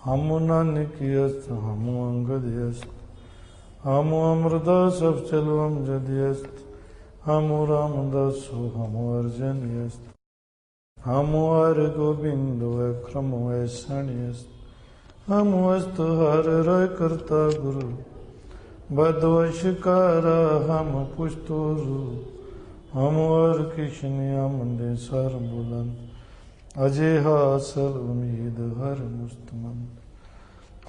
हम नानकियस्त हम अंगदयस्त हम अमृतदास अवचलवम जदयस्त हम रामदासो हम अर्जनयस्त हम हर गोविंद क्रम वैसण्यस्त हम अस्त हर रय करता गुरु बदवशकारा हम पुष्टोरु हम हर कृष्ण आमदे सर बुलंद अजय हासल उम्मीद हर मुस्तमन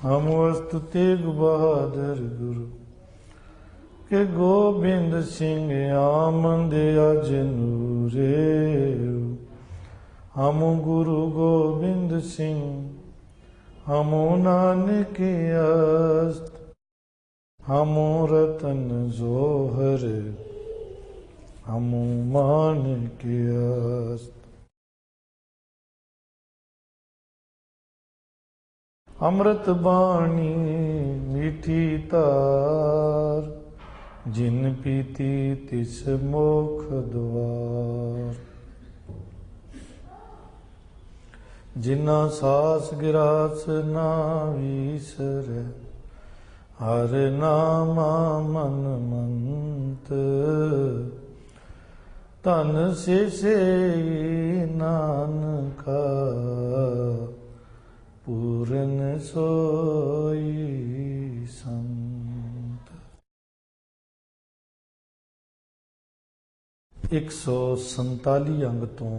हम अस्त तेग बहादुर गुरु के गोविंद सिंह आमदे अजनूरे हम गुरु गोविंद सिंह हम नानकियस्त हम रतन जोहर हम मानकियस्त अमृत बाणी मीठी तार जिन पीती तिस मोख द्वार जिना सास गिरास ना विसर हर नामा मन मंत तन से नानका पूरन सोई संत। 147 अंग तो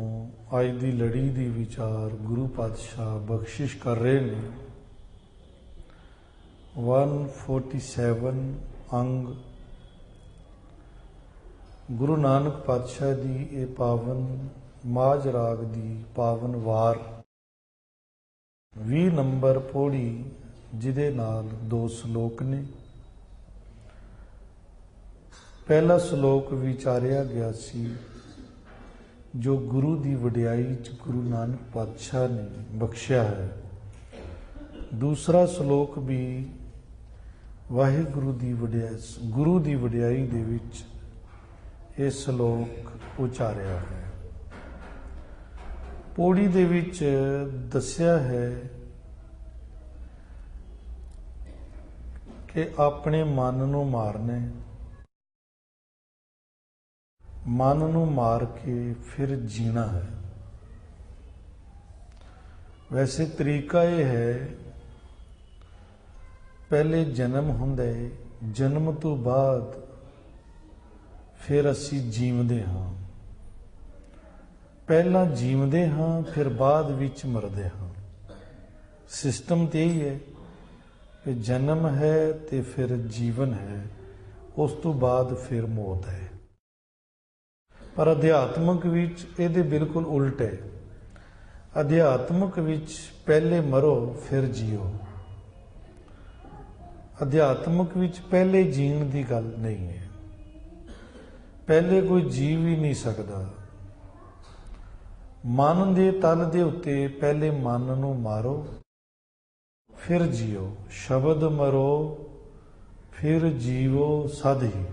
अज की लड़ी की विचार गुरु पातशाह बख्शिश कर रहे हैं। 147 अंग गुरु नानक पातशाह की ये पावन माज राग की पावन वार 20 नंबर पौड़ी जिदे नाल 2 श्लोक ने। पहला श्लोक विचारिया गया सी जो गुरु की वडियाई च गुरु नानक पातशाह ने बख्शिया है। दूसरा श्लोक भी वाहिगुरु की वडियाई गुरु की वडियाई दे विच ये श्लोक उचारिया है। पौड़ी दे विच दस्या है कि अपने मन नूं मारने, मन नूं मार के फिर जीना है। वैसे तरीका ये है पहले जन्म हुंदा है, जन्म तो बाद फिर असी जीवदे हाँ। पहला जीवदे हाँ फिर बाद विच मरदे हाँ। सिस्टम तो यही है कि जन्म है तो फिर जीवन है, उस तो बाद फिर मौत है। पर अध्यात्मक विच इहदे बिल्कुल उल्ट है। अध्यात्मक विच पहले मरो फिर जियो। अध्यात्मक विच पहले जीण की गल नहीं है। पहले कोई जीव ही नहीं सकता। मन दे तल दे उत्ते पहले मन नूं मारो फिर जियो। शब्द मरो फिर जीवो सद ही।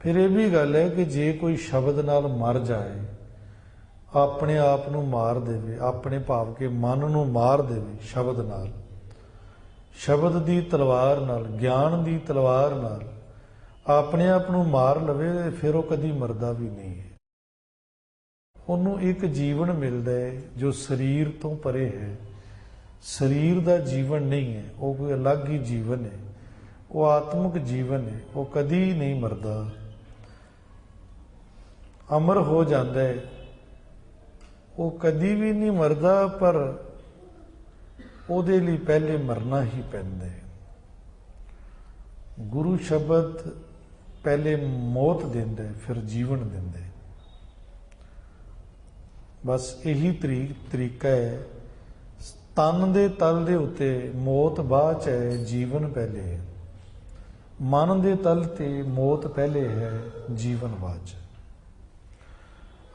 फिर यह भी गल है कि जे कोई शब्द नाल मर जाए, अपने आप नूं मार देवे, अपने भाव के मन नूं मार देवे शब्द नाल, शब्द दी तलवार नाल, ज्ञान दी तलवार नाल अपने आप नूं मार लवे, फिर वो कदी मरदा भी नहीं है। उन्हों एक जीवन मिलता है जो शरीर तो परे है। शरीर का जीवन नहीं है, वो कोई अलग ही जीवन है, वो आत्मिक जीवन है, वो कदी नहीं मरदा, अमर हो जाता है। वो कदी भी नहीं मरदा, पर उहदे लई पहले मरना ही पैंदा है। गुरु शब्द पहले मौत देंदा है फिर जीवन देंदा है। बस यही तरीका है। तन दे तल दे उत्ते मौत बाद है, जीवन पहले है। मन दे तल ते मौत पहले है, जीवन बाद।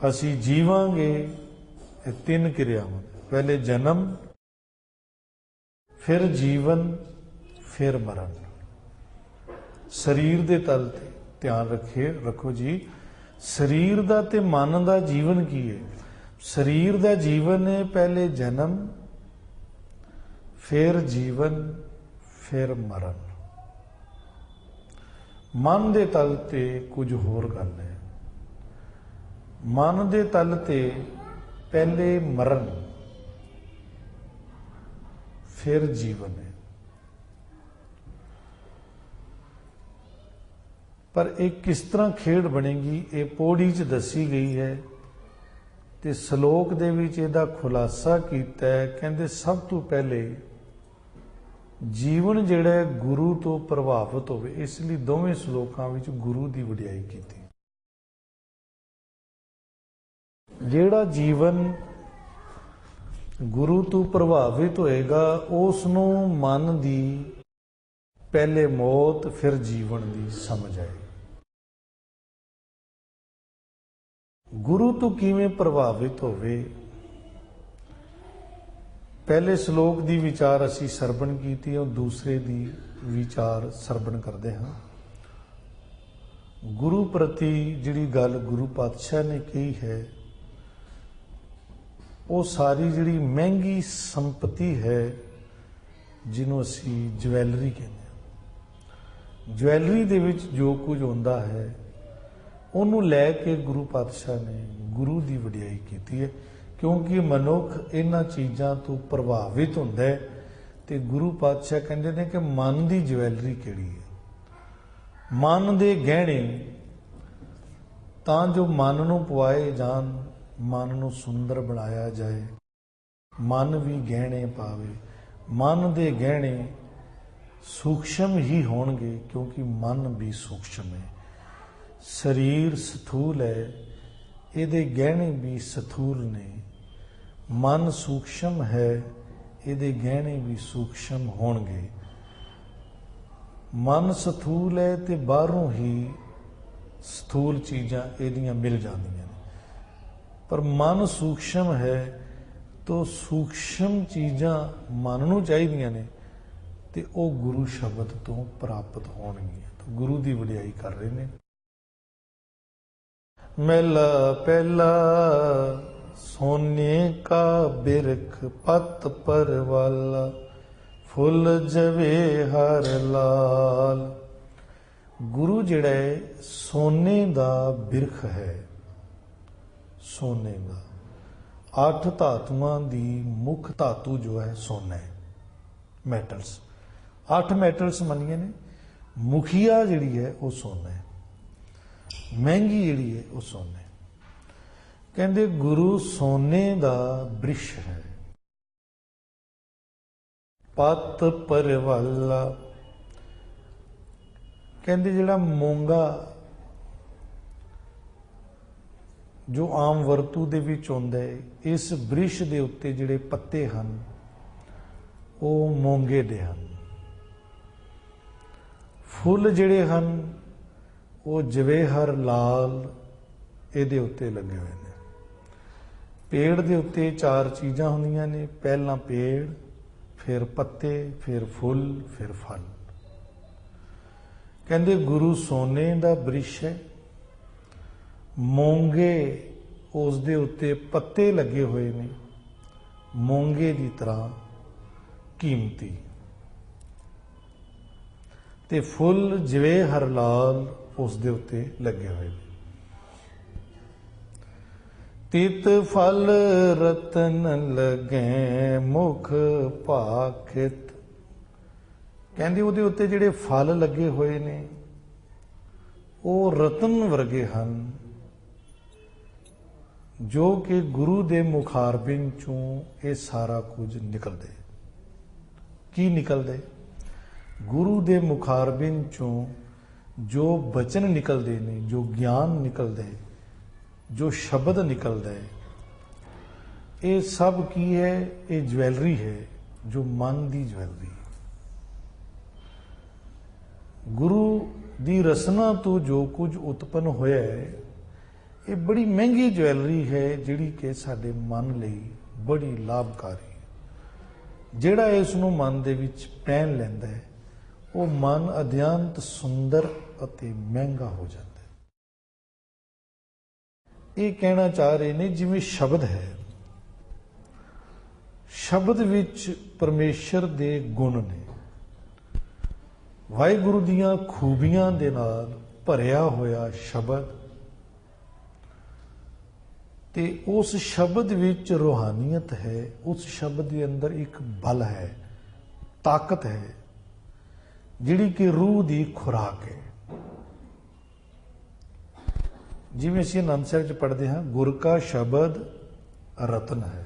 असी जीवांगे 3 क्रियावां, पहले जन्म फिर जीवन फिर मरण। शरीर दे तल ते ध्यान रखो जी, शरीर दा ते मन दा जीवन की है। शरीर दा जीवन है पहले जन्म फिर जीवन, फिर मरण। मन दे तल ते कुछ होर गल है। मन दे तल ते पहले मरण, फिर जीवन है। पर एक किस तरह खेड बनेगी ये पौड़ी च दसी गई है ते सलोक दे विच इहदा खुलासा कीता है। कहंदे सब तो पहले जीवन जिहड़ा है गुरु तो प्रभावित होवे, इसलिए दोवें सलोकां विच गुरु की वडियाई कीती। जिहड़ा जीवन गुरु तो प्रभावित होएगा उसनों मन दी पहले मौत फिर जीवन दी समझ आएगी। गुरु तो किवें प्रभावित होवे, पहले श्लोक दी विचार असी सरवण कीती और दूसरे दी विचार सरवण करते हाँ। गुरु प्रति जिहड़ी गल गुरु पातशाह ने कही है वो सारी जिहड़ी महंगी संपत्ति है जिन्हों असी ज्वैलरी कहते। ज्वैलरी दे विच जो कुछ होंदा है उन्हों लैके गुरु पातशाह ने गुरु की वडियाई की है, क्योंकि मनुख इन्हां चीज़ों तो प्रभावित होंदा है। ते गुरु पातशाह कहते हैं कि मन की ज्वैलरी किहड़ी है, मन के गहने तां जो मन नूं पवाए जान, मन नूं सुंदर बनाया जाए, मन भी गहने पावे। मन के गहने सूक्ष्म ही होणगे क्योंकि मन भी सूक्ष्म है। शरीर स्थूल है, इहदे गहने भी स्थूल ने। मन सूक्ष्म है, इहदे गहने भी सूक्ष्म होणगे। मन स्थूल है ते बाहरों ही स्थूल चीज़ां इहदियां मिल जांदियां ने, पर मन सूक्ष्म है तो सूक्ष्म चीज़ां मन नूं चाहीदियां ने ते वो गुरु शब्द तो प्राप्त होणगियां। तो गुरु की वडियाई कर रहे ने। मेला पहला सोने का बिरख पत पर वाला, फुल जवे हर लाल। गुरु जिहड़ा है सोने का बिरख है। सोने का 8 धातुआं दी मुख धातु जो है सोना है, मैटल्स 8 मैटल्स मनिए ने। मुखिया जिहड़ी है वो सोना है, महंगी जिहड़ी है वो सोना है। कहंदे गुरु सोने का वृक्ष है। पत पर वाला, कहंदे जिहड़ा मोंगा जो आम वरतू दे विच हुंदा है, इस वृक्ष दे उत्ते जिहड़े पत्ते हन वो मोंगे दे हन। फुल जिहड़े हन वो जवेहर लाल इहदे उत्ते लगे हुए ने। पेड़ दे उत्ते 4 चीज़ां हुंदियां ने, पहला पेड़, फिर पत्ते, फिर फुल, फिर फल। कहंदे गुरु सोने दा वृक्ष है, मोंगे उस दे उत्ते पत्ते लगे हुए ने, मोंगे की तरह कीमती, ते फुल जिवे हर लाल उस दे उत्ते लगे हुए ने। तित फल रतन लगे मुख भाखित। कहंदे उहदे उत्ते जिहड़े फल लगे हुए ने वो रतन वर्गे हन, जो कि गुरु दे मुखारबिंद चों ये सारा कुछ निकलदे। की निकलदे? गुरु दे मुखारबिंद चों जो बचन निकलते ने, जो ज्ञान निकलता है, जो शब्द निकलता है, ये सब की है? ये ज्वैलरी है, जो मन की ज्वैलरी है। गुरु की रसना तो जो कुछ उत्पन्न होया है, ये बड़ी महंगी ज्वैलरी है जिहड़ी कि साडे मन लई बड़ी लाभकारी है। जिहड़ा इसनूं मन दे विच पहन लैंदा है वो मन अत्यंत सुंदर अते महंगा हो जाता है। ये कहना चाह रहे ने जिवें शब्द है, शब्द विच परमेश्वर दे गुण ने, वाहिगुरु दियां खूबियां दे नाल भरिया होया शब्द, ते उस शब्द विच रूहानियत है, उस शब्द के अंदर एक बल है, ताकत है, जिहड़ी कि रूह की खुराक है। जिवें असीं आनंद साहिब च पढ़ते हैं, गुर का शब्द रतन है।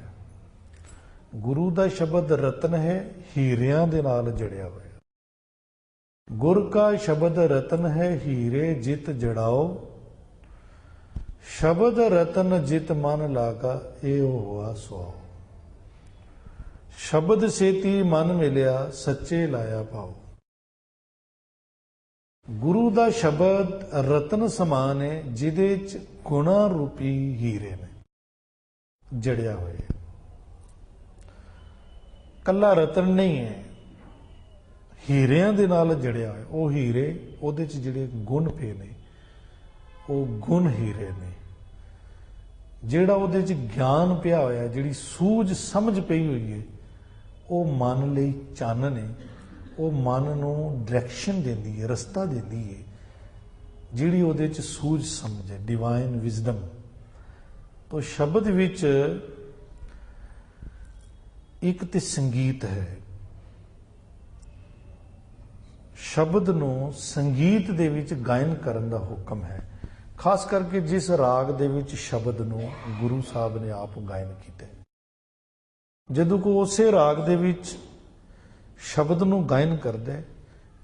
गुरु का शब्द रतन है, हीरियां दे नाल जड़िया होया। गुर का शब्द रतन है, हीरे जित जड़ाओ, शब्द रतन जित मन लागा, ए हुआ सुआओ। शब्द सेती मन मिलिया, सच्चे लाया पाओ। गुरु का शब्द रतन समान है, जिदे च गुणा रूपी हीरे ने जड़िया होए। कला रतन नहीं है, हीरियां दे नाल जड़िया होया। वो हीरे उहदे च जिहड़े गुण पे ने, वो गुण हीरे ने। जिहड़ा उहदे च ज्ञान पिया होया, जिहड़ी सूझ समझ पई हुई है, वो मन लई चन्न ने, वो मन नूं डायरैक्शन देंदी है, रस्ता देंदी है, जिहड़ी उहदे च सूझ समझ है, डिवाइन विजडम। तो शब्द विच एक ते संगीत है, शब्द नूं संगीत दे विच गायन करन दा हुक्म है, खास करके जिस राग दे विच शब्द नूं गुरु साहब ने आप गायन कीते। जदों को उसे राग दे विच शब्द नूं गायन करदा है,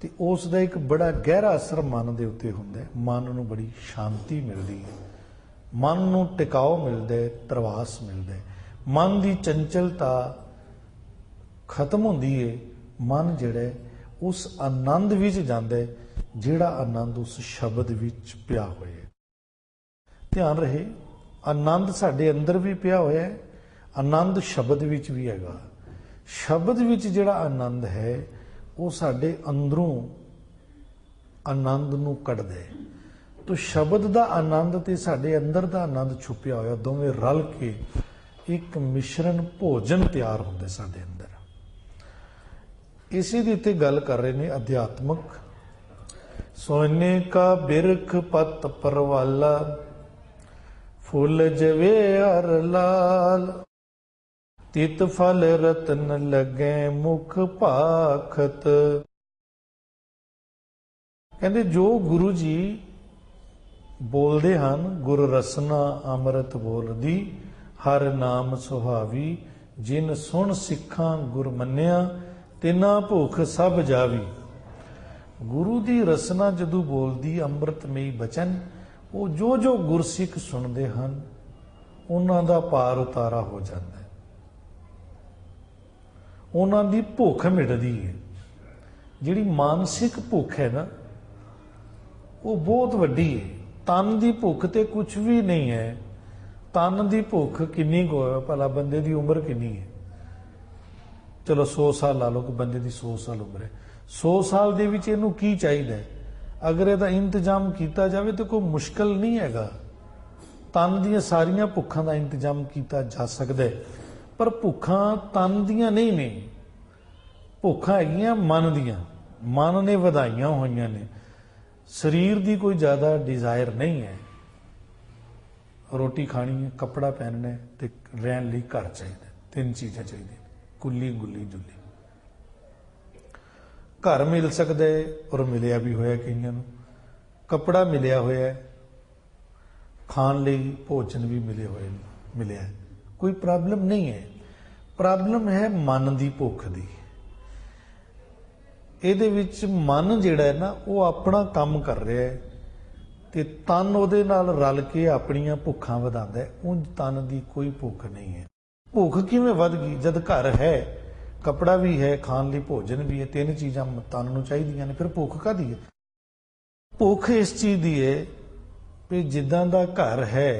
ते उस दा एक बड़ा गहरा असर मन दे उत्ते हुंदा है। मन नूं बड़ी शांति मिलदी है, मन नूं टिकाव मिलदा है, प्रवास मिलदा है, मन दी चंचलता खत्म होंदी है। मन जिहड़ा है उस आनंद विच जांदा है, जिहड़ा आनंद उस शब्द विच पिया होया है। ध्यान रहे, आनंद साडे अंदर भी पिया होया है, आनंद शब्द विच भी हैगा। शब्द विच जिहड़ा आनंद है, वो साडे अंदरों आनंद नूं कढदा है। तो शब्द दा आनंद ते साडे अंदर दा आनंद छुपिया होया, दोवें रल के एक मिश्रण भोजन तैयार हुंदा साडे अंदर। इसी दी ते गल कर रहे ने अध्यात्मक। सोने का बिरख पत परवाला, फुल जवे हर लाल, तित फल रतन लगे मुख भाखत। कहते जो गुरु जी बोलते हैं, गुर रसना अमृत बोलदी, हर नाम सुहावी, जिन सुन सिखा गुर मन्निया, तिना भुख सब जावी। गुरु की रसना जदों बोलदी अमृतमयी बचन, वो जो जो गुरसिख सुनते हैं, उन्हां दा पार उतारा हो जाता है, उन्हां दी भुख मिटदी है। जिहड़ी मानसिक भुख है ना, वो बहुत वड्डी है। तन की भुख तो कुछ भी नहीं है। तन की भुख किन्नी को है भला? बंदे की उम्र किन्नी है? चलो 100 साल ला लो कि बंदे की 100 साल उम्र है। 100 साल दे विच इहनूं की चाहिए? अगर इहदा इंतजाम किया जाए तो कोई मुश्किल नहीं हैगा। तन दीयां सारियां भुखां दा इंतजाम किया जा सकता है, पर भुखां तन दीयां नहीं ने, भुखां हैगियां मन दीयां। मन ने वधाइयां होईयां ने, शरीर की कोई ज़्यादा डिजायर नहीं है। रोटी खानी है, कपड़ा पहनना है, तो रहने लई घर चाहिए। 3 चीज़ां चाहिए, कुली गुली जुली। घर मिल सकता है और मिलिया भी होया कईयां नूं, कपड़ा मिलिया होया है, खाण लई भोजन भी मिले हुए मिलिया है, कोई प्रॉब्लम नहीं है। प्रॉब्लम है मन की भुख की। ਇਹਦੇ ਵਿੱਚ मन ਜਿਹੜਾ है ना, वो अपना काम कर रहा है, ਤੇ तन ਉਹਦੇ ਨਾਲ रल के ਆਪਣੀਆਂ ਭੁੱਖਾਂ ਵਧਾਉਂਦਾ ਹੈ। ਉਂਝ तन की कोई भुख नहीं है। भुख किवें वध गई? जद घर है, कपड़ा भी है, खाण ਲਈ भोजन भी है, 3 चीज़ां तन ਨੂੰ ਚਾਹੀਦੀਆਂ ਨੇ, फिर भुख काहदी है? भुख इस चीज़ की है भी जिद्दां दा घर है,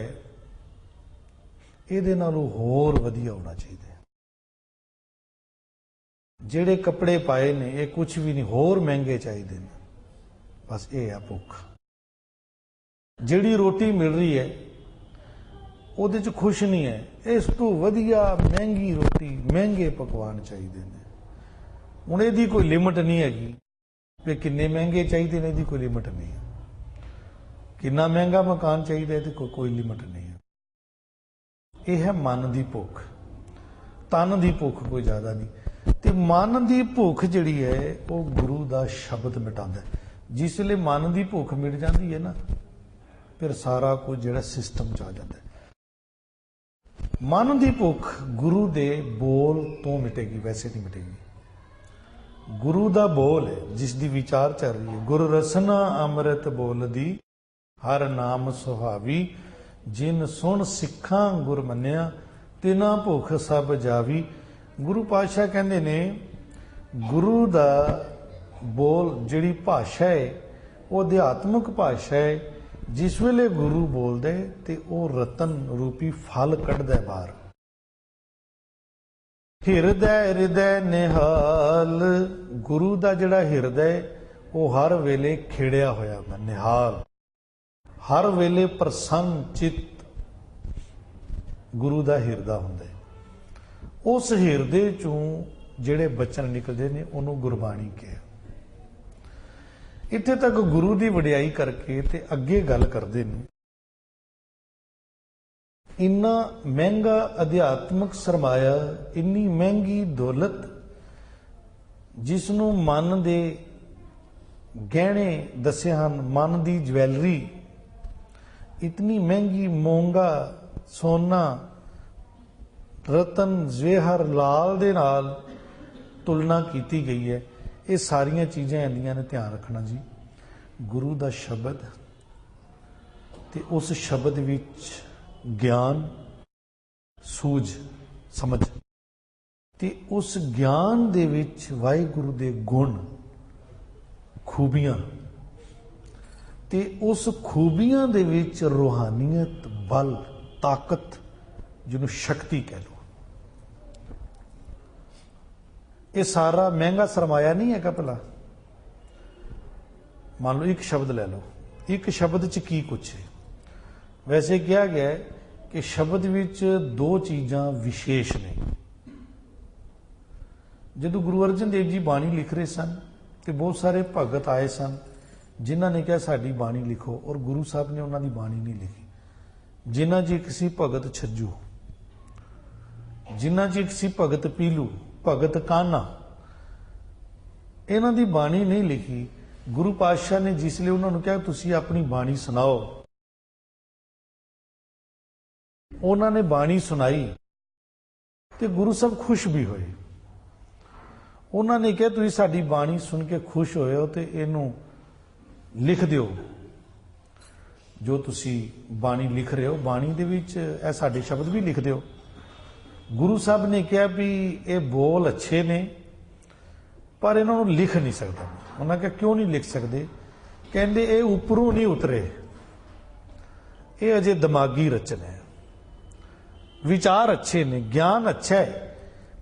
ਇਹਦੇ ਨਾਲੋਂ ਹੋਰ ਵਧੀਆ होना चाहिए। ਜਿਹੜੇ कपड़े पाए ने ये कुछ भी नहीं, होर महंगे चाहिए ने। बस ये है भुख। जिहड़ी रोटी मिल रही है ਉਹਦੇ 'ਚ ਖੁਸ਼ ਨਹੀਂ ਹੈ। ਇਸ ਤੋਂ ਵਧੀਆ ਮਹਿੰਗੀ ਰੋਟੀ, ਮਹਿੰਗੇ ਪਕਵਾਨ ਚਾਹੀਦੇ ਨੇ। ਹੁਣ ਇਹਦੀ ਕੋਈ ਲਿਮਟ ਨਹੀਂ ਹੈਗੀ ਵੀ ਕਿੰਨੇ ਮਹਿੰਗੇ ਚਾਹੀਦੇ ਨੇ, ਇਹਦੀ ਕੋਈ ਲਿਮਟ ਨਹੀਂ ਹੈ। ਕਿੰਨਾ ਮਹਿੰਗਾ ਮਕਾਨ ਚਾਹੀਦਾ, ਇਹਦੀ ਕੋਈ ਲਿਮਟ ਨਹੀਂ ਹੈ। ਇਹ ਹੈ ਮਨ ਦੀ ਭੁੱਖ। ਤਨ ਦੀ ਭੁੱਖ ਕੋਈ ਜ਼ਿਆਦਾ ਨਹੀਂ। ਤੇ ਮਨ ਦੀ ਭੁੱਖ ਜਿਹੜੀ ਹੈ ਉਹ ਗੁਰੂ ਦਾ ਸ਼ਬਦ ਮਿਟਾਉਂਦਾ। ਜਿਸ ਵੇਲੇ ਮਨ ਦੀ ਭੁੱਖ ਮਿਟ ਜਾਂਦੀ ਹੈ ਨਾ, ਫਿਰ ਸਾਰਾ ਕੁਝ ਜਿਹੜਾ ਸਿਸਟਮ 'ਚ ਆ ਜਾਂਦਾ। ਮਨ ਦੀ ਭੁੱਖ ਗੁਰੂ ਦੇ ਬੋਲ ਤੋਂ ਮਿਟੇਗੀ, ਵੈਸੇ ਨਹੀਂ ਮਿਟੇਗੀ। ਗੁਰੂ ਦਾ ਬੋਲ ਹੈ ਜਿਸ ਦੀ ਵਿਚਾਰ ਚੱਲ ਰਹੀ ਹੈ। ਗੁਰ ਰਸਨਾ ਅੰਮ੍ਰਿਤ ਬੋਲਦੀ, ਹਰ ਨਾਮ ਸੁਹਾਵੀ। ਜਿਨ ਸੁਣ ਸਿੱਖਾਂ ਗੁਰ ਮੰਨਿਆ, ਤਿਨਾ ਭੁੱਖ ਸਭ ਜਾਵੀ। ਗੁਰੂ ਪਾਤਸ਼ਾਹ ਕਹਿੰਦੇ ਨੇ ਗੁਰੂ ਦਾ ਬੋਲ ਜਿਹੜੀ ਭਾਸ਼ਾ ਹੈ ਉਹ ਅਧਿਆਤਮਿਕ ਭਾਸ਼ਾ ਹੈ। ਜਿਸ ਵੇਲੇ ਗੁਰੂ ਬੋਲਦੇ ਤੇ ਉਹ ਰਤਨ ਰੂਪੀ ਫਲ ਕੱਢਦਾ ਬਾਹਰ। ਹਿਰਦੈ ਨਿਹਾਲ, ਗੁਰੂ ਦਾ ਜਿਹੜਾ ਹਿਰਦਾ ਉਹ ਹਰ ਵੇਲੇ ਖਿੜਿਆ ਹੋਇਆ ਹੁੰਦਾ, ਨਿਹਾਲ, ਹਰ ਵੇਲੇ ਪ੍ਰਸੰਨ ਚਿੱਤ ਗੁਰੂ ਦਾ ਹਿਰਦਾ ਹੁੰਦਾ। ਉਸ ਹਿਰਦੇ ਚੋਂ ਜਿਹੜੇ ਬਚਨ ਨਿਕਲਦੇ ਨੇ ਉਹਨੂੰ ਗੁਰਬਾਣੀ ਕਿਹਾ। ਇੱਥੇ ਤੱਕ ਗੁਰੂ ਦੀ ਵਡਿਆਈ ਕਰਕੇ ਤੇ ਅੱਗੇ ਗੱਲ ਕਰਦੇ ਨੇ। ਇੰਨਾ ਮਹਿੰਗਾ ਅਧਿਆਤਮਿਕ ਸਰਮਾਇਆ, ਇੰਨੀ ਮਹਿੰਗੀ ਦੌਲਤ ਜਿਸ ਨੂੰ ਮਨ ਦੇ ਗਹਿਣੇ ਦੱਸੇ ਹਨ, ਮਨ ਦੀ ਜਵੈਲਰੀ, ਇਤਨੀ ਮਹਿੰਗੀ, ਮੋਂਗਾ ਸੋਨਾ, ਰਤਨ, ਜ਼ੇਹਰ, ਲਾਲ ਦੇ ਨਾਲ ਤੁਲਨਾ ਕੀਤੀ ਗਈ ਹੈ। ਇਹ ਸਾਰੀਆਂ ਚੀਜ਼ਾਂ ਆਉਂਦੀਆਂ ਨੇ। ਧਿਆਨ ਰੱਖਣਾ ਜੀ, ਗੁਰੂ ਦਾ ਸ਼ਬਦ ਤੇ ਉਸ ਸ਼ਬਦ ਵਿੱਚ ਗਿਆਨ, ਸੂਝ, ਸਮਝ, ਤੇ ਉਸ ਗਿਆਨ ਦੇ ਵਿੱਚ ਵਾਹਿਗੁਰੂ ਦੇ ਗੁਣ, ਖੂਬੀਆਂ, ਤੇ ਉਸ ਖੂਬੀਆਂ ਦੇ ਵਿੱਚ ਰੂਹਾਨੀਅਤ, ਬਲ, ਤਾਕਤ, ਜਿਹਨੂੰ ਸ਼ਕਤੀ ਕਹਿ ਲਓ। ਇਹ ਸਾਰਾ ਮਹਿੰਗਾ ਸਰਮਾਇਆ ਨਹੀਂ ਹੈਗਾ। ਭਲਾ ਮੰਨ ਲਓ ਇੱਕ ਸ਼ਬਦ ਲੈ ਲਓ, ਇੱਕ ਸ਼ਬਦ 'ਚ ਕੀ ਕੁਛ ਹੈ। ਵੈਸੇ ਕਿਹਾ ਗਿਆ ਹੈ ਕਿ ਸ਼ਬਦ ਵਿੱਚ ਦੋ ਚੀਜ਼ਾਂ ਵਿਸ਼ੇਸ਼ ਨੇ। ਜਦੋਂ ਗੁਰੂ ਅਰਜਨ ਦੇਵ ਜੀ ਬਾਣੀ ਲਿਖ ਰਹੇ ਸਨ ਤੇ ਬਹੁਤ ਸਾਰੇ ਭਗਤ ਆਏ ਸਨ ਜਿਨ੍ਹਾਂ ਨੇ ਕਿਹਾ ਸਾਡੀ ਬਾਣੀ ਲਿਖੋ, ਔਰ ਗੁਰੂ ਸਾਹਿਬ ਨੇ ਉਹਨਾਂ ਦੀ ਬਾਣੀ ਨਹੀਂ ਲਿਖੀ। ਜਿਨ੍ਹਾਂ 'ਚ ਇੱਕ ਸੀ ਭਗਤ ਛੱਜੂ, ਜਿਨ੍ਹਾਂ 'ਚ ਇੱਕ ਸੀ ਭਗਤ ਪੀਲੂ, ਭਗਤ ਕਾਨਾ। ਇਹਨਾਂ ਦੀ ਬਾਣੀ ਨਹੀਂ ਲਿਖੀ। ਗੁਰੂ ਪਾਤਸ਼ਾਹ ਨੇ ਜਿਸ ਲਈ ਉਹਨਾਂ ਨੂੰ ਕਿਹਾ ਤੁਸੀਂ ਆਪਣੀ ਬਾਣੀ ਸੁਣਾਓ, ਉਹਨਾਂ ਨੇ ਬਾਣੀ ਸੁਣਾਈ ਤੇ ਗੁਰੂ ਸਾਹਿਬ ਖੁਸ਼ ਵੀ ਹੋਏ। ਉਹਨਾਂ ਨੇ ਕਿਹਾ ਤੁਸੀਂ ਸਾਡੀ ਬਾਣੀ ਸੁਣ ਕੇ ਖੁਸ਼ ਹੋਏ ਹੋ ਤੇ ਇਹਨੂੰ ਲਿਖ ਦਿਓ। ਜੋ ਤੁਸੀਂ ਬਾਣੀ ਲਿਖ ਰਹੇ ਹੋ, ਬਾਣੀ ਦੇ ਵਿੱਚ ਇਹ ਸਾਡੇ ਸ਼ਬਦ ਵੀ ਲਿਖ ਦਿਓ। ਗੁਰੂ ਸਾਹਿਬ ਨੇ ਕਿਹਾ ਵੀ ਇਹ ਬੋਲ ਅੱਛੇ ਨੇ ਪਰ ਇਹਨਾਂ ਨੂੰ ਲਿਖ ਨਹੀਂ ਸਕਦਾ। ਉਹਨਾਂ ਕਿਹਾ ਕਿਉਂ ਨਹੀਂ ਲਿਖ ਸਕਦੇ? ਕਹਿੰਦੇ ਇਹ ਉੱਪਰੋਂ ਨਹੀਂ ਉਤਰੇ, ਇਹ ਅਜੇ ਦਿਮਾਗੀ ਰਚਨਾ ਹੈ। ਵਿਚਾਰ ਅੱਛੇ ਨੇ, ਗਿਆਨ ਅੱਛਾ ਹੈ,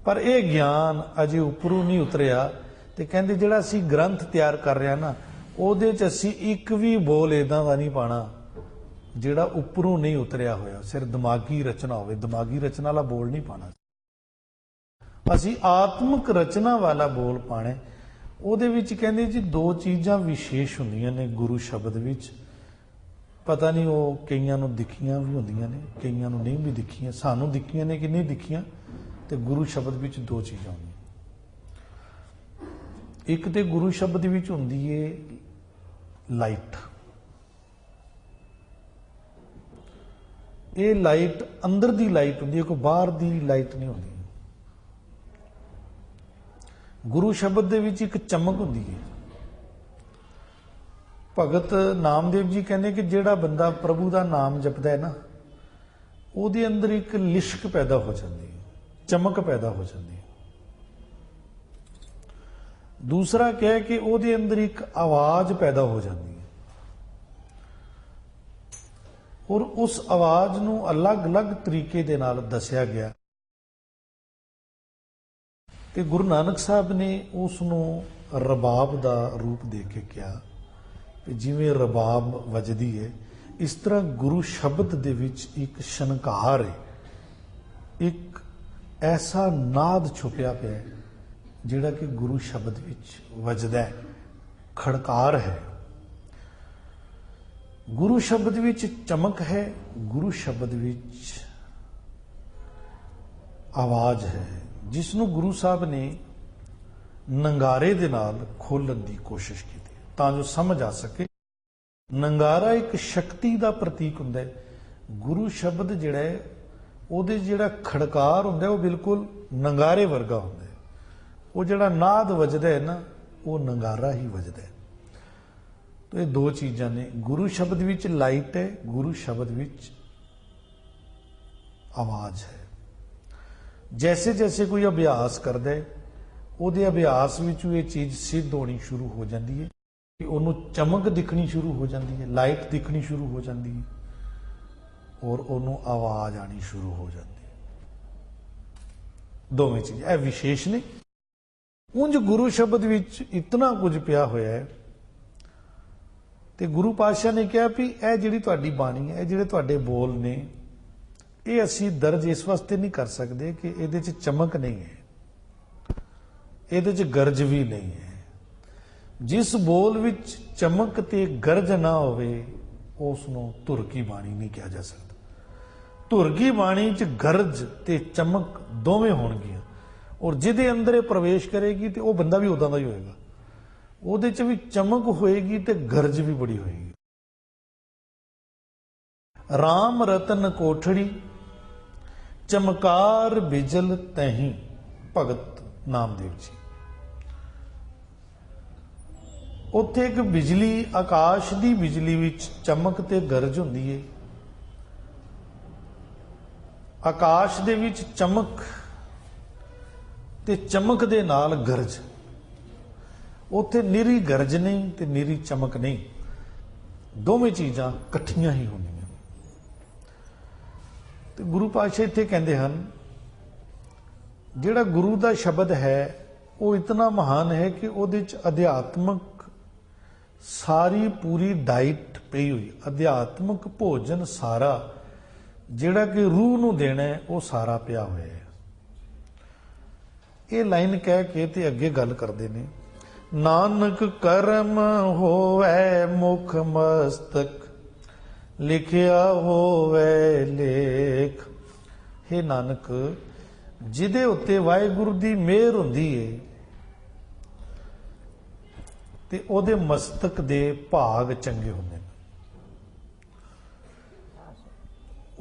ਪਰ ਇਹ ਗਿਆਨ ਅਜੇ ਉੱਪਰੋਂ ਨਹੀਂ ਉਤਰਿਆ। ਤੇ ਕਹਿੰਦੇ ਜਿਹੜਾ ਅਸੀਂ ਗ੍ਰੰਥ ਤਿਆਰ ਕਰ ਰਹੇ ਹਾਂ ਨਾ, ਉਹਦੇ 'ਚ ਅਸੀਂ ਇੱਕ ਵੀ ਬੋਲ ਇਦਾਂ ਦਾ ਨਹੀਂ ਪਾਣਾ ਜਿਹੜਾ ਉੱਪਰੋਂ ਨਹੀਂ ਉਤਰਿਆ ਹੋਇਆ, ਸਿਰ ਦਿਮਾਗੀ ਰਚਨਾ ਹੋਵੇ। ਦਿਮਾਗੀ ਰਚਨਾ ਵਾਲਾ ਬੋਲ ਨਹੀਂ ਪਾਣਾ, ਅਸੀਂ ਆਤਮਿਕ ਰਚਨਾ ਵਾਲਾ ਬੋਲ ਪਾਣਾ। ਉਹਦੇ ਵਿੱਚ ਕਹਿੰਦੇ ਜੀ ਦੋ ਚੀਜ਼ਾਂ ਵਿਸ਼ੇਸ਼ ਹੁੰਦੀਆਂ ਨੇ ਗੁਰੂ ਸ਼ਬਦ ਵਿੱਚ। ਪਤਾ ਨਹੀਂ ਉਹ ਕਈਆਂ ਨੂੰ ਦਿਖੀਆਂ ਵੀ ਹੁੰਦੀਆਂ ਨੇ, ਕਈਆਂ ਨੂੰ ਨਹੀਂ ਵੀ ਦਿਖੀਆਂ। ਸਾਨੂੰ ਦਿਖੀਆਂ ਨੇ ਕਿ ਨਹੀਂ ਦਿਖੀਆਂ। ਤੇ ਗੁਰੂ ਸ਼ਬਦ ਵਿੱਚ ਦੋ ਚੀਜ਼ਾਂ ਹੁੰਦੀਆਂ। ਇੱਕ ਤੇ ਗੁਰੂ ਸ਼ਬਦ ਵਿੱਚ ਹੁੰਦੀ ਏ ਲਾਈਟ। ਇਹ ਲਾਈਟ ਅੰਦਰ ਦੀ ਲਾਈਟ ਹੁੰਦੀ ਹੈ, ਕੋਈ ਬਾਹਰ ਦੀ ਲਾਈਟ ਨਹੀਂ ਹੁੰਦੀ। ਗੁਰੂ ਸ਼ਬਦ ਦੇ ਵਿੱਚ ਇੱਕ ਚਮਕ ਹੁੰਦੀ ਹੈ। ਭਗਤ ਨਾਮਦੇਵ ਜੀ ਕਹਿੰਦੇ ਕਿ ਜਿਹੜਾ ਬੰਦਾ ਪ੍ਰਭੂ ਦਾ ਨਾਮ ਜਪਦਾ ਹੈ ਨਾ, ਉਹਦੇ ਅੰਦਰ ਇੱਕ ਲਿਸ਼ਕ ਪੈਦਾ ਹੋ ਜਾਂਦੀ ਹੈ, ਚਮਕ ਪੈਦਾ ਹੋ ਜਾਂਦੀ ਹੈ। ਦੂਸਰਾ ਕਿਹਾ ਕਿ ਉਹਦੇ ਅੰਦਰ ਇੱਕ ਆਵਾਜ਼ ਪੈਦਾ ਹੋ ਜਾਂਦੀ ਹੈ, ਔਰ ਉਸ ਆਵਾਜ਼ ਨੂੰ ਅਲੱਗ-ਅਲੱਗ ਤਰੀਕੇ ਦੇ ਨਾਲ ਦੱਸਿਆ ਗਿਆ। ਤੇ ਗੁਰੂ ਨਾਨਕ ਸਾਹਿਬ ਨੇ ਉਸ ਨੂੰ ਰਬਾਬ ਦਾ ਰੂਪ ਦੇ ਕੇ ਕਿਹਾ ਕਿ ਜਿਵੇਂ ਰਬਾਬ ਵੱਜਦੀ ਹੈ, इस तरह गुरु शब्द दे विच एक शनकार है, एक ऐसा नाद छुपिया पिया है जिहड़ा कि गुरु शब्द विच वजदा है, खड़कार है। गुरु शब्द विच चमक है, गुरु शब्द विच आवाज है, जिसनों गुरु साहब ने नंगारे दे नाल खोलण दी कोशिश की तां जो समझ आ सके। नंगारा एक शक्ति का प्रतीक हुंदा है। गुरु शब्द जिहड़ा है ਉਹਦੇ ਜਿਹੜਾ ਖੜਕਾਰ ਹੁੰਦਾ ਉਹ ਬਿਲਕੁਲ ਨੰਗਾਰੇ ਵਰਗਾ ਹੁੰਦਾ ਹੈ। ਉਹ ਜਿਹੜਾ ਨਾਦ ਵੱਜਦਾ ਹੈ ਨਾ, ਉਹ ਨੰਗਾਰਾ ਹੀ ਵੱਜਦਾ ਹੈ। ਤਾਂ ਇਹ ਦੋ ਚੀਜ਼ਾਂ ਨੇ, ਗੁਰੂ ਸ਼ਬਦ ਵਿੱਚ ਲਾਈਟ ਹੈ, ਗੁਰੂ ਸ਼ਬਦ ਵਿੱਚ ਆਵਾਜ਼ ਹੈ। ਜੈਸੇ ਜੈਸੇ ਕੋਈ ਅਭਿਆਸ ਕਰਦਾ ਹੈ, ਉਹਦੇ ਅਭਿਆਸ ਵਿੱਚ ਇਹ ਚੀਜ਼ ਸਿੱਧ ਹੋਣੀ ਸ਼ੁਰੂ ਹੋ ਜਾਂਦੀ ਹੈ ਕਿ ਉਹਨੂੰ ਚਮਕ ਦਿਖਣੀ ਸ਼ੁਰੂ ਹੋ ਜਾਂਦੀ ਹੈ, ਲਾਈਟ ਦਿਖਣੀ ਸ਼ੁਰੂ ਹੋ ਜਾਂਦੀ ਹੈ और ਉਹਨੂੰ आवाज आनी शुरू हो जाती है। दोवें चीज़ यह विशेष ने। उंज गुरु शब्द विच इतना कुछ पिया होया है ते गुरु पातशाह ने कहा भी यह जिहड़ी तुहाडी बाणी है, जिहड़े तुहाडे बोल ने, ये असीं दर्ज इस वास्ते नहीं कर सकते कि इहदे च चमक नहीं है, इहदे च गरज भी नहीं है। जिस बोल विच चमक ते गरज ना होवे उसनूं धुर की बाणी नहीं कहा जा सकता। धुर की बाणी च गरज ते चमक दोवें होणगियां, और जिहदे अंदर ये प्रवेश करेगी तो वह बंदा भी उदां दा ही होएगा। ਉਹਦੇ ਚ भी चमक होएगी ते गरज भी बड़ी होएगी। राम रतन कोठड़ी चमकार बिजल तहीं, भगत नामदेव जी। उत्थे एक बिजली, आकाश की बिजली विच चमक ते गरज हुंदी है। आकाश दे विच चमक ते चमक दे नाल गरज, उत्थे निरी गरज नहीं ते निरी चमक नहीं, दोवें चीज़ां इकट्ठियां ही होंदियां। ते गुरु पातशाह इत्थे कहंदे हन, जिहड़ा गुरु दा शब्द है वो इतना महान है कि उहदे च अध्यात्मक सारी पूरी डाइट पई हुई, अध्यात्मक भोजन सारा जिहड़ा कि रूह नूं देना है वो सारा पिया होया है। ये लाइन कह के ते अगे गल करदे ने, नानक करम होवै मुख मस्तक, लिखिया होवै लेख। हे नानक, जिहदे उत्ते वाहिगुरू दी मेहर हुंदी है ते ओहदे मस्तक दे भाग चंगे हुंदे ने,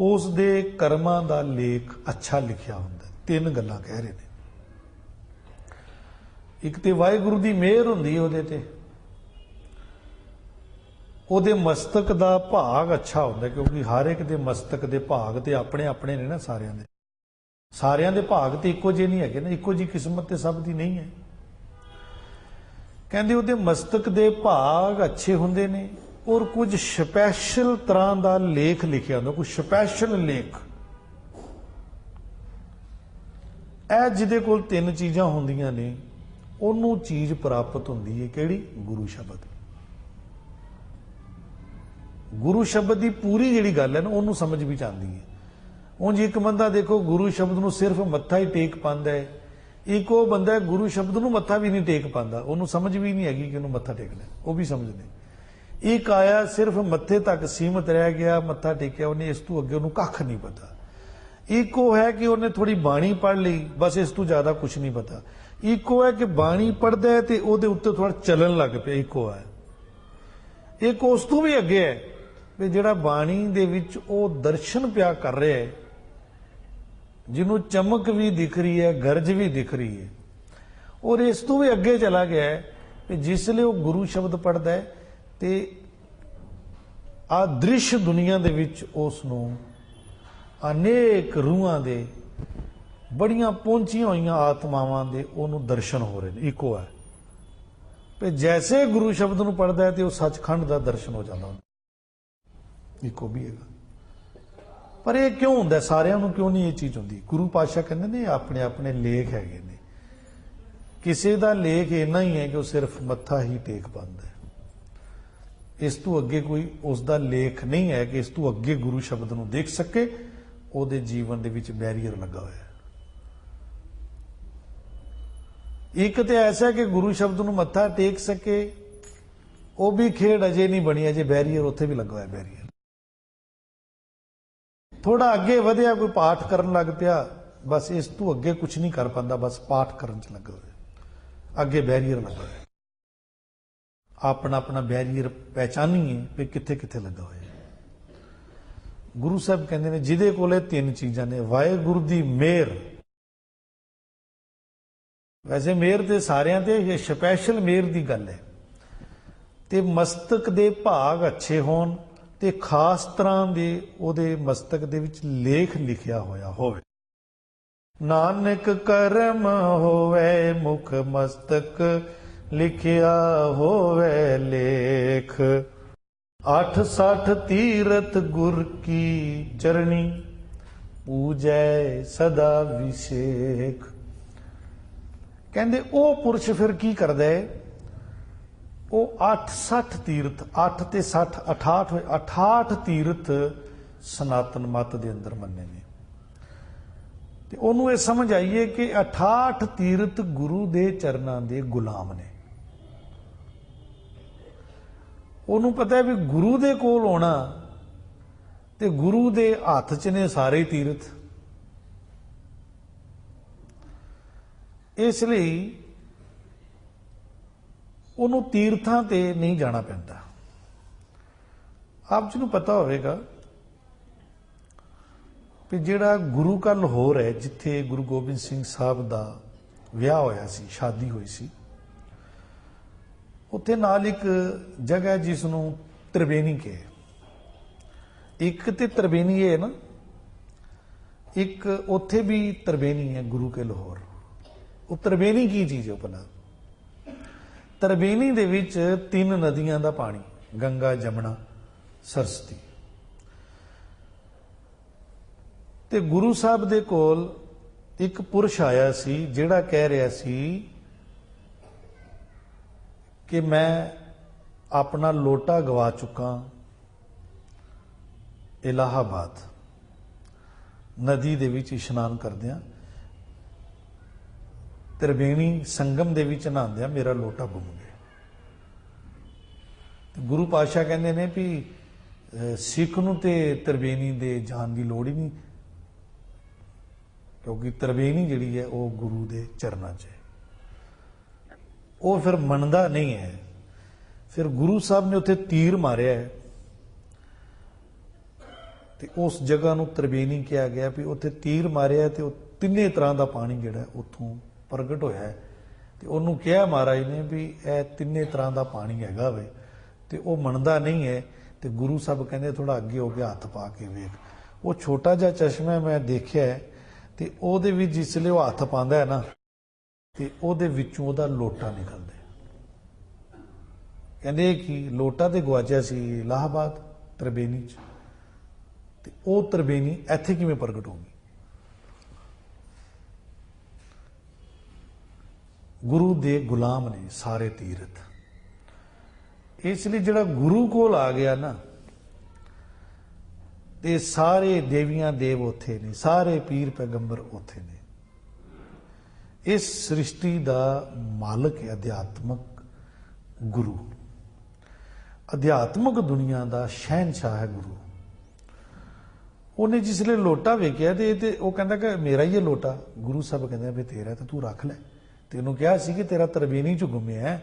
उस दे कर्मां दा लेख अच्छा लिखिया हुंदा। तीन गल्लां कह रहे ने। एक ते वाहिगुरू दी मेहर हुंदी है ओहदे ते, ओहदे मस्तक दा भाग अच्छा हुंदा, क्योंकि हर एक दे मस्तक दे भाग ते अपने अपने ने ना, सारियां दे भाग ते इक्को जिहे नहीं हैगे ना, इक्को जी किस्मत ते सब दी नहीं है। कहंदे ओहदे मस्तक दे भाग अच्छे हुंदे ने, और कुछ स्पैशल तरह का लेख लिखिया होंदा, कुछ स्पैशल लेख। ਇਹ ਜਿਹਦੇ ਕੋਲ तीन चीज़ां ਹੁੰਦੀਆਂ ਨੇ ਉਹਨੂੰ चीज़ प्राप्त ਹੁੰਦੀ है, ਕਿਹੜੀ? गुरु शब्द। गुरु शब्द की पूरी जिहड़ी गल है ना ਉਹਨੂੰ समझ भी आती है। उंज एक बंदा देखो गुरु शब्द ਨੂੰ सिर्फ मत्था ही टेक पांदा है, एक वो बंदा गुरु शब्द ਨੂੰ मत्था भी नहीं टेक पांदा, ਉਹਨੂੰ समझ भी नहीं हैगी कि ਉਹਨੂੰ मत्था टेकना, वो भी समझते। एक आया सिर्फ मत्थे तक सीमित रह गया, मत्था टेकिया, उन्हें इस तू अगे उन्होंने कख नहीं पता। एक वो है कि उन्हें थोड़ी बाणी पढ़ ली, बस इस तू ज्यादा कुछ नहीं पता। एक वो है कि बाणी पढ़ता है तो ਉਹਦੇ ਉੱਤੇ थोड़ा चलन लग पिया, एक वो है। एक उस तू भी अगे है कि ਜਿਹੜਾ ਬਾਣੀ ਦੇ ਵਿੱਚ ਉਹ दर्शन ਪਿਆ कर रहा है, जिन्हों चमक भी दिख रही है, गरज भी दिख रही है। और इस तू भी अगे चला गया है कि जिसले वो गुरु शब्द पढ़ता है ते आ दृश्य दुनिया दे विच उसनूं अनेक रूहां दे बड़ियां पहुंचियां होईयां आत्मावां दे उहनूं दर्शन हो रहे हैं। इको है कि जैसे गुरु शब्द नूं पढ़दा है तो सचखंड दा दर्शन हो जाता, इको भी है। पर यह क्यों हुंदा, सारियां नूं क्यों नहीं ये चीज़ हुंदी? गुरु पातशाह कहंदे ने अपने अपने लेख हैगे ने, किसी का लेख इन्ना ही है कि वह सिर्फ मत्था ही टेक पांदा है, इस तू अगे कोई उसका लेख नहीं है कि इस तू अगे गुरु शब्द नूं देख सके। ਉਹਦੇ जीवन दे विच बैरीयर लगा होया है। एक तो ऐसा कि गुरु शब्द नूं मत्था टेक सके, वो भी खेड अजे नहीं बनी, अजे बैरीयर उत्थे भी लगा होया बैरीयर। थोड़ा अगे वधिया कोई पाठ करन लग पिया, बस इस तू अगे कुछ नहीं कर पाता, बस पाठ करन च लगा होया, अगे बैरीयर लगा होया। अपना अपना बैरीयर पहचानीए भी कित्थे कित्थे लगा होया। गुरु साहब कहते हैं जिहदे कोले तीन चीज़ां ने, वाहिगुरू दी मेहर, वैसे मेहर ते सारियां ते, ये स्पैशल मेहर दी गल है, ते मस्तक दे भाग अच्छे होण ते खास तरह दे ओहदे मस्तक दे विच लेख लिखिया होया होवे। नानक करम होवे मुख मस्तक लिखिया होवे लेख। 860 तीरथ गुर की चरणी पूजै सदा विशेख। कहंदे ओ पुरुष फिर की करदा है, वो 860 तीरथ, 8 ते 60 68 होए, 68 तीरथ सनातन मत दे अंदर मन्ने ने। ते ओनू ये समझ आईए कि 68 तीरथ गुरु दे चरनां दे गुलाम ने। ਉਹਨੂੰ पता है भी गुरु दे कोल होना ते गुरु दे हथ च ने सारे तीरथ। इसलिए ਉਹਨੂੰ तीर्थां ते नहीं जाना पैंदा। आप जी नूं पता होवेगा भी जिहड़ा गुरु का लाहौर है, जिथे गुरु गोबिंद सिंह साहब दा विआह होया सी, शादी हुई सी, उत्थे नाल एक जगह जिसनूं त्रिवेणी कहे। एक ते त्रिवेणी है ना, एक उत्थे भी त्रिवेणी है गुरु के लाहौर। वो त्रिवेणी की चीज़ है भला? त्रिवेणी दे विच 3 नदियां दा पानी, गंगा जमुना सरस्वती। ते गुरु साहब दे कोल एक पुरुष आया सी जिहड़ा कह रहा सी कि मैं अपना लोटा गवा चुका इलाहाबाद नदी दे विच इशनान करदियां, त्रिवेणी संगम दे विच नहांदियां मेरा लोटा गुम गया। गुरु पातशाह कहंदे ने भी सिख नूं ते त्रिवेणी दे जान की लोड़ ही नहीं, क्योंकि त्रिवेणी जिहड़ी है वो गुरु दे चरनां 'च है। वो फिर मनदा नहीं है। फिर गुरु साहब ने उत्थे तीर मारिया है, तो उस जगह नूं त्रिवेणी कहा गया भी उत्थे तीर मारिया, तो तिन्ने तरह का पानी जिहड़ा उत्थों प्रगट होया है। तो उन्होंने कहा महाराज ने भी यह तिन्ने तरह का पानी हैगा वे, तो वह मनदा नहीं है। तो गुरु साहब कहते थोड़ा अगे हो गया, हथ पा के वेख। वो छोटा जिहा चश्मा मैं देखिया है, तो वो जिसले वो हथ पांदा है ना, तो ਉਹਦੇ ਵਿੱਚੋਂ ਉਹਦਾ ਲੋਟਾ ਨਿਕਲਦਾ। ਕਹਿੰਦੇ कि ਲੋਟਾ ਤੇ ਗਵਾਚਿਆ ਸੀ ਇਲਾਹਾਬਾਦ त्रिवेणी 'ਚ, ਤੇ ਉਹ त्रिवेणी ਇੱਥੇ ਕਿਵੇਂ ਪ੍ਰਗਟ ਹੋ ਗਈ? गुरु दे गुलाम ने सारे तीरथ। इसलिए जिहड़ा गुरु कोल आ गया ना, ते सारे देवियां देव उत्थे ने, सारे पीर पैगंबर उत्थे ने। इस सृष्टि का मालक है अध्यात्मक गुरु, अध्यात्मक दुनिया का शहनशाह है गुरु। उन्हें जिसले लोटा वेख्या तो कहता कि मेरा ही है लोटा। गुरु साहब कहते भी तेरा, तो तू रख लै। तेनों कहा सी कि तेरा त्रिवेणी च गुमिया है,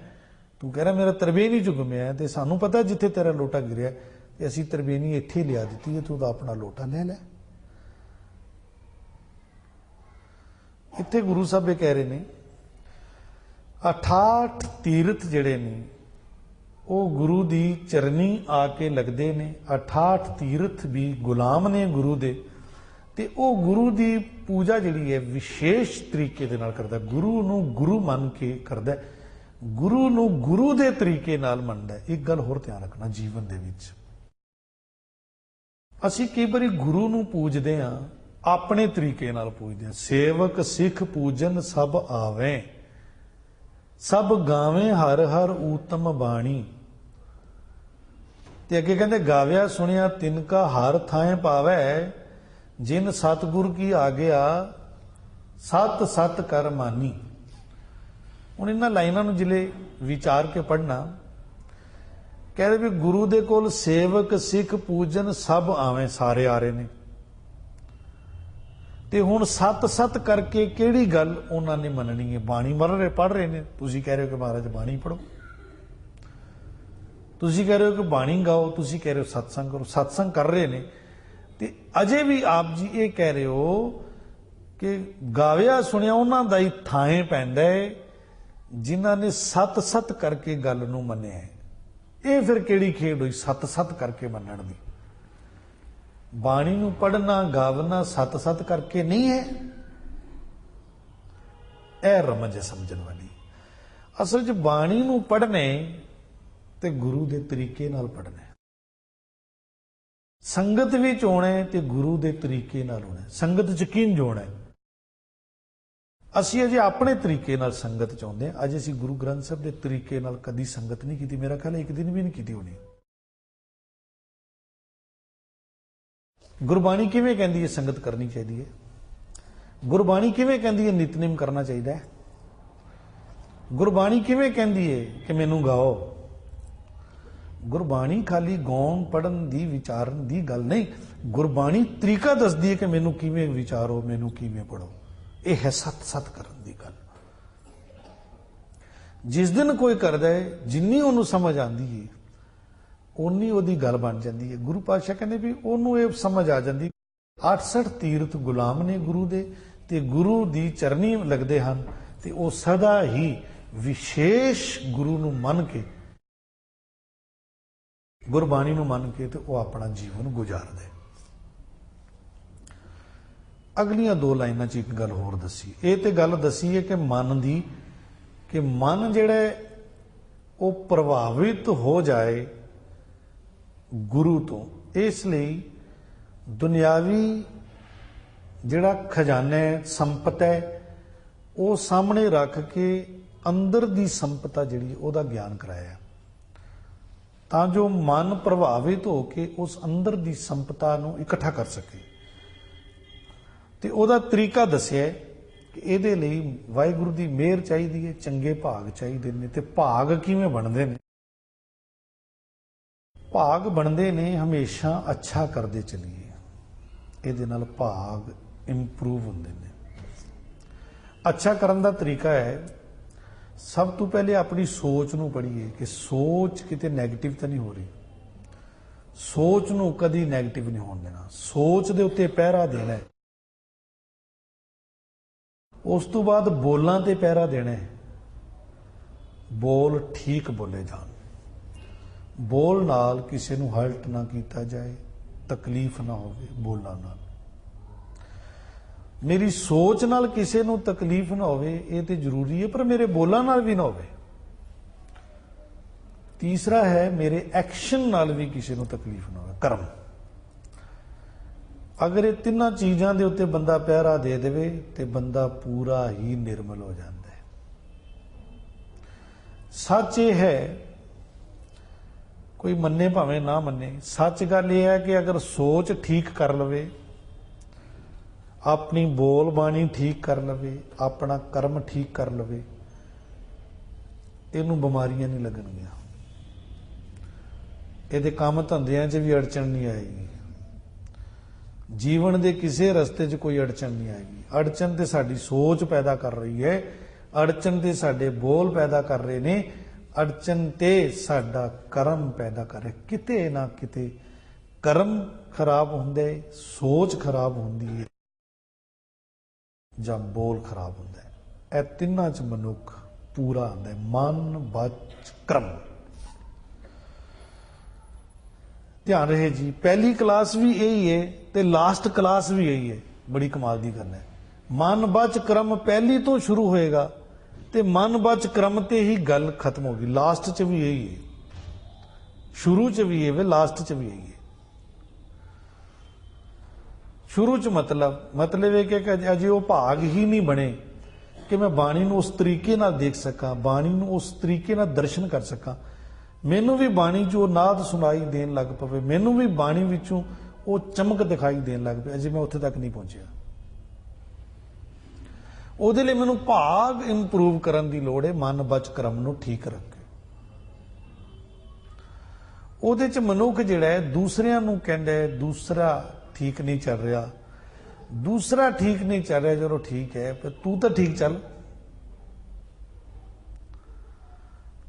तू कह रहा मेरा त्रिवेणी च गुमिया है, तो सानू पता जिथे तेरा लोटा गिरिया तो असी त्रिवेणी इत्थे लिया दी है, तू तो अपना लोटा ले लै। इत्थे गुरु साहब कह रहे ने 68 तीरथ जिहड़े ने वो गुरु दी चरनी आके लगते ने। 68 तीरथ भी गुलाम ने गुरु दे, ते वो गुरु दी पूजा जिहड़ी है विशेष तरीके दे नाल करदा। गुरु नूं गुरु मन के करदा, गुरु नूं गुरु दे तरीके नाल मनदा। एक गल होर ध्यान रखना, जीवन दे विच असीं कई बारी गुरु नूं पूजदे हां, अपने तरीके नाल पूजदे हां। सेवक सिख पूजन सब आवें, सब गावें हर हर ऊतम बाणी। ਤੇ ਅੱਗੇ ਕਹਿੰਦੇ ਗਾਵਿਆ ਸੁਣਿਆ ਤਿਨ ਕਾ ਹਰ ਥਾਂ ਪਾਵੈ, ਜਿਨ ਸਤਿਗੁਰ ਕੀ ਆਗਿਆ ਸਤ ਸਤ ਕਰ ਮਾਨੀ। ਹੁਣ ਇਹਨਾਂ ਲਾਈਨਾਂ ਨੂੰ ਜਿਲੇ ਵਿਚਾਰ ਕੇ ਪੜ੍ਹਨਾ, ਕਹਿੰਦੇ ਵੀ ਗੁਰੂ ਦੇ ਕੋਲ ਸੇਵਕ ਸਿੱਖ ਪੂਜਨ ਸਭ ਆਵੇਂ, ਸਾਰੇ ਆ ਰਹੇ ਨੇ। ਤੇ ਹੁਣ ਸਤ ਸਤ ਕਰਕੇ ਕਿਹੜੀ ਗੱਲ ਉਹਨਾਂ ਨੇ ਮੰਨਣੀ ਹੈ? ਬਾਣੀ ਪੜ੍ਹ ਰਹੇ ਨੇ, ਤੁਸੀਂ ਕਹਿ ਰਹੇ ਹੋ ਕਿ ਮਹਾਰਾਜ ਬਾਣੀ ਪੜ੍ਹੋ, ਤੁਸੀਂ ਕਹਿ ਰਹੇ ਹੋ ਕਿ ਬਾਣੀ ਗਾਓ, ਤੁਸੀਂ ਕਹਿ ਰਹੇ ਹੋ ਸਤਸੰਗ ਕਰੋ। ਸਤਸੰਗ ਕਰ ਰਹੇ ਨੇ ਤੇ ਅਜੇ ਵੀ ਆਪ ਜੀ ਇਹ ਕਹਿ ਰਹੇ ਹੋ ਕਿ ਗਾਵਿਆ ਸੁਣਿਆ ਉਹਨਾਂ ਦਾ ਹੀ ਥਾਂ ਪੈਂਦਾ ਹੈ ਜਿਨ੍ਹਾਂ ਨੇ ਸਤ ਸਤ ਕਰਕੇ ਗੱਲ ਨੂੰ ਮੰਨਿਆ ਹੈ। ਇਹ ਫਿਰ ਕਿਹੜੀ ਖੇਡ ਹੋਈ ਸਤ ਸਤ ਕਰਕੇ ਮੰਨਣ ਦੀ? ਬਾਣੀ ਨੂੰ ਪੜ੍ਹਨਾ ਗਾਵਨਾ ਸਤ ਸਤ ਕਰਕੇ ਨਹੀਂ ਹੈ। ਇਹ ਰਮਜ ਸਮਝਣ ਵਾਲੀ। ਅਸਲ 'ਚ ਬਾਣੀ ਨੂੰ ਪੜ੍ਹਨੇ ਤੇ ਗੁਰੂ ਦੇ ਤਰੀਕੇ ਨਾਲ ਪੜ੍ਹਨਾ, ਸੰਗਤ ਵਿੱਚ ਆਉਣਾ ਤੇ ਗੁਰੂ ਦੇ ਤਰੀਕੇ ਨਾਲ ਆਉਣਾ। ਸੰਗਤ 'ਚ ਕਿੰਝ ਆਉਣਾ? ਅਸੀਂ ਅਜੇ ਆਪਣੇ ਤਰੀਕੇ ਨਾਲ ਸੰਗਤ 'ਚ ਆਉਂਦੇ ਹਾਂ। ਅੱਜ ਅਸੀਂ ਗੁਰੂ ਗ੍ਰੰਥ ਸਾਹਿਬ ਦੇ ਤਰੀਕੇ ਨਾਲ ਕਦੀ ਸੰਗਤ ਨਹੀਂ ਕੀਤੀ। ਮੇਰਾ ਖਿਆਲ ਇੱਕ ਦਿਨ ਵੀ ਨਹੀਂ ਕੀਤੀ ਹੋਣੀ। ਗੁਰਬਾਣੀ ਕਿਵੇਂ ਕਹਿੰਦੀ ਹੈ ਸੰਗਤ ਕਰਨੀ ਚਾਹੀਦੀ ਹੈ? ਗੁਰਬਾਣੀ ਕਿਵੇਂ ਕਹਿੰਦੀ ਹੈ ਨਿਤਨੇਮ ਕਰਨਾ ਚਾਹੀਦਾ ਹੈ? ਗੁਰਬਾਣੀ ਕਿਵੇਂ ਕਹਿੰਦੀ ਹੈ ਕਿ ਮੈਨੂੰ ਗਾਓ? ਗੁਰਬਾਣੀ ਖਾਲੀ ਗਾਉਣ ਪੜ੍ਹਨ ਦੀ ਵਿਚਾਰਨ ਦੀ ਗੱਲ ਨਹੀਂ। ਗੁਰਬਾਣੀ ਤਰੀਕਾ ਦੱਸਦੀ ਹੈ ਕਿ ਮੈਨੂੰ ਕਿਵੇਂ ਵਿਚਾਰੋ, ਮੈਨੂੰ ਕਿਵੇਂ ਪੜ੍ਹੋ। ਇਹ ਹੈ ਸਤ ਸਤ ਕਰਨ ਦੀ ਗੱਲ। ਜਿਸ ਦਿਨ ਕੋਈ ਕਰਦਾ ਹੈ, ਜਿੰਨੀ ਉਹਨੂੰ ਸਮਝ ਆਉਂਦੀ ਹੈ ਉਨੀ ਉਹਦੀ ਗੱਲ ਬਣ ਜਾਂਦੀ ਹੈ। ਗੁਰੂ ਪਾਤਸ਼ਾਹ ਕਹਿੰਦੇ ਵੀ ਉਹਨੂੰ ਇਹ ਸਮਝ ਆ ਜਾਂਦੀ 68 ਤੀਰਥ ਗੁਲਾਮ ਨੇ ਗੁਰੂ ਦੇ, ਤੇ ਗੁਰੂ ਦੀ ਚਰਨੀ ਲੱਗਦੇ ਹਨ, ਤੇ ਉਹ ਸਦਾ ਹੀ ਵਿਸ਼ੇਸ਼ ਗੁਰੂ ਨੂੰ ਮੰਨ ਕੇ, ਗੁਰਬਾਣੀ ਨੂੰ ਮੰਨ ਕੇ, ਤੇ ਉਹ ਆਪਣਾ ਜੀਵਨ ਗੁਜ਼ਾਰਦੇ। ਅਗਲੀਆਂ 2 ਲਾਈਨਾਂ 'ਚ ਇੱਕ ਗੱਲ ਹੋਰ ਦੱਸੀ। ਇਹ ਤੇ ਗੱਲ ਦੱਸੀ ਹੈ ਕਿ ਮਨ ਦੀ, ਕਿ ਮਨ ਜਿਹੜਾ ਉਹ ਪ੍ਰਭਾਵਿਤ ਹੋ ਜਾਏ ਗੁਰੂ ਤੋਂ। ਇਸ ਲਈ ਦੁਨਿਆਵੀ ਜਿਹੜਾ ਖਜ਼ਾਨਾ ਹੈ, ਸੰਪਤ ਹੈ, ਉਹ ਸਾਹਮਣੇ ਰੱਖ ਕੇ ਅੰਦਰ ਦੀ ਸੰਪਤਾ ਜਿਹੜੀ ਉਹਦਾ ਗਿਆਨ ਕਰਾਇਆ, ਤਾਂ ਜੋ ਮਨ ਪ੍ਰਭਾਵਿਤ ਹੋ ਕੇ ਉਸ ਅੰਦਰ ਦੀ ਸੰਪਤਾ ਨੂੰ ਇਕੱਠਾ ਕਰ ਸਕੇ। ਤੇ ਉਹਦਾ ਤਰੀਕਾ ਦੱਸਿਆ ਕਿ ਇਹਦੇ ਲਈ ਵਾਹਿਗੁਰੂ ਦੀ ਮਿਹਰ ਚਾਹੀਦੀ ਹੈ, ਚੰਗੇ ਭਾਗ ਚਾਹੀਦੇ ਨੇ। ਤੇ ਭਾਗ ਕਿਵੇਂ ਬਣਦੇ ਨੇ? ਭਾਗ ਬਣਦੇ ਨੇ ਹਮੇਸ਼ਾ ਅੱਛਾ ਕਰਦੇ ਚਲੀਏ, ਇਹਦੇ ਨਾਲ ਭਾਗ ਇੰਪਰੂਵ ਹੁੰਦੇ ਨੇ। ਅੱਛਾ ਕਰਨ ਦਾ ਤਰੀਕਾ ਹੈ, ਸਭ ਤੋਂ ਪਹਿਲੇ ਆਪਣੀ ਸੋਚ ਨੂੰ ਪੜ੍ਹੀਏ ਕਿ ਸੋਚ ਕਿਤੇ ਨੈਗੇਟਿਵ ਤਾਂ ਨਹੀਂ ਹੋ ਰਹੀ। ਸੋਚ ਨੂੰ ਕਦੀ ਨੈਗੇਟਿਵ ਨਹੀਂ ਹੋਣ ਦੇਣਾ, ਸੋਚ ਦੇ ਉੱਤੇ ਪਹਿਰਾ ਦੇਣਾ ਹੈ। ਉਸ ਤੋਂ ਬਾਅਦ ਬੋਲਾਂ ਤੇ ਪਹਿਰਾ ਦੇਣਾ ਹੈ। ਬੋਲ ਠੀਕ ਬੋਲੇ ਜਾਣ, ਬੋਲ ਨਾਲ ਕਿਸੇ ਨੂੰ ਹਰਟ ਨਾ ਕੀਤਾ ਜਾਏ, ਤਕਲੀਫ ਨਾ ਹੋਵੇ ਬੋਲਾਂ ਨਾਲ। ਮੇਰੀ ਸੋਚ ਨਾਲ ਕਿਸੇ ਨੂੰ ਤਕਲੀਫ ਨਾ ਹੋਵੇ ਇਹ ਤੇ ਜ਼ਰੂਰੀ ਹੈ, ਪਰ ਮੇਰੇ ਬੋਲਾਂ ਨਾਲ ਵੀ ਨਾ ਹੋਵੇ। ਤੀਸਰਾ ਹੈ ਮੇਰੇ ਐਕਸ਼ਨ ਨਾਲ ਵੀ ਕਿਸੇ ਨੂੰ ਤਕਲੀਫ ਨਾ ਹੋਵੇ, ਕਰਮ। ਅਗਰ ਇਹ ਤਿੰਨਾਂ ਚੀਜ਼ਾਂ ਦੇ ਉੱਤੇ ਬੰਦਾ ਪਹਿਰਾ ਦੇ ਦੇਵੇ ਤੇ ਬੰਦਾ ਪੂਰਾ ਹੀ ਨਿਰਮਲ ਹੋ ਜਾਂਦਾ ਹੈ। ਸੱਚ ਇਹ ਹੈ, ਕੋਈ ਮੰਨੇ ਭਾਵੇਂ ਨਾ ਮੰਨੇ, ਸੱਚ ਗੱਲ ਇਹ ਹੈ ਕਿ ਅਗਰ ਸੋਚ ਠੀਕ ਕਰ ਲਵੇ, ਆਪਣੀ ਬੋਲ ਬਾਣੀ ਠੀਕ ਕਰ ਲਵੇ, ਆਪਣਾ ਕਰਮ ਠੀਕ ਕਰ ਲਵੇ, ਇਹਨੂੰ ਬਿਮਾਰੀਆਂ ਨਹੀਂ ਲੱਗਣਗੀਆਂ। ਇਹਦੇ ਕੰਮ ਧੰਦਿਆਂ 'ਚ ਵੀ ਅੜਚਣ ਨਹੀਂ ਆਏਗੀ, ਜੀਵਨ ਦੇ ਕਿਸੇ ਰਸਤੇ 'ਚ ਕੋਈ ਅੜਚਣ ਨਹੀਂ ਆਏਗੀ। ਅੜਚਣ ਤੇ ਸਾਡੀ ਸੋਚ ਪੈਦਾ ਕਰ ਰਹੀ ਹੈ, ਅੜਚਣ ਤੇ ਸਾਡੇ ਬੋਲ ਪੈਦਾ ਕਰ ਰਹੇ ਨੇ, ਅੜਚਣ ਤੇ ਸਾਡਾ ਕਰਮ ਪੈਦਾ ਕਰ ਰਿਹਾ। ਕਿਤੇ ਨਾ ਕਿਤੇ ਕਰਮ ਖਰਾਬ ਹੁੰਦੇ, ਸੋਚ ਖਰਾਬ ਹੁੰਦੀ ਹੈ ਜਾਂ ਬੋਲ ਖਰਾਬ ਹੁੰਦਾ ਹੈ। ਇਹ ਤਿੰਨਾਂ 'ਚ ਮਨੁੱਖ ਪੂਰਾ ਹੁੰਦਾ ਹੈ, ਮਨ ਵਚ ਕਰਮ। ਧਿਆਨ ਰਹੇ ਜੀ, ਪਹਿਲੀ ਕਲਾਸ ਵੀ ਇਹੀ ਹੈ ਤੇ ਲਾਸਟ ਕਲਾਸ ਵੀ ਇਹੀ ਹੈ। ਬੜੀ ਕਮਾਲ ਦੀ ਗੱਲ ਹੈ। ਮਨ ਵਚ ਕਰਮ ਪਹਿਲੀ ਤੋਂ ਸ਼ੁਰੂ ਹੋਏਗਾ ਤੇ ਮਨ ਵਚ ਕਰਮ ਤੇ ਹੀ ਗੱਲ ਖਤਮ ਹੋ ਗਈ। ਲਾਸਟ 'ਚ ਵੀ ਇਹੀ ਹੈ, ਸ਼ੁਰੂ 'ਚ ਵੀ ਇਹ ਵੇ, ਲਾਸਟ 'ਚ ਵੀ ਇਹੀ ਹੈ। ਸ਼ੁਰੂ 'ਚ ਮਤਲਬ ਇਹ ਕਿ ਅਜੇ ਉਹ ਭਾਗ ਹੀ ਨਹੀਂ ਬਣੇ ਕਿ ਮੈਂ ਬਾਣੀ ਨੂੰ ਉਸ ਤਰੀਕੇ ਨਾਲ ਦੇਖ ਸਕਾਂ, ਬਾਣੀ ਨੂੰ ਉਸ ਤਰੀਕੇ ਨਾਲ ਦਰਸ਼ਨ ਕਰ ਸਕਾਂ। मैनू भी बाणी चो नाद सुनाई देन लग पवे, मैनू भी बाणी विचों वो चमक दिखाई देन लग पे। अजे मैं उत्थे तक नहीं पहुंचया। ਉਹਦੇ ਲਈ ਮੈਨੂੰ ਭਾਗ ਇੰਪਰੂਵ ਕਰਨ ਦੀ ਲੋੜ ਹੈ, ਮਨ ਬਚ ਕਰਮ ਨੂੰ ਠੀਕ ਰੱਖੇ। ਉਹਦੇ ਚ ਮਨੁੱਖ ਜਿਹੜਾ ਹੈ ਦੂਸਰਿਆਂ ਨੂੰ ਕਹਿੰਦਾ ਹੈ ਦੂਸਰਾ ਠੀਕ ਨਹੀਂ ਚੱਲ ਰਿਹਾ, ਦੂਸਰਾ ਠੀਕ ਨਹੀਂ ਚੱਲ ਰਿਹਾ, ਜਦੋਂ ਠੀਕ ਹੈ ਪਰ ਤੂੰ ਤਾਂ ਠੀਕ ਚੱਲ।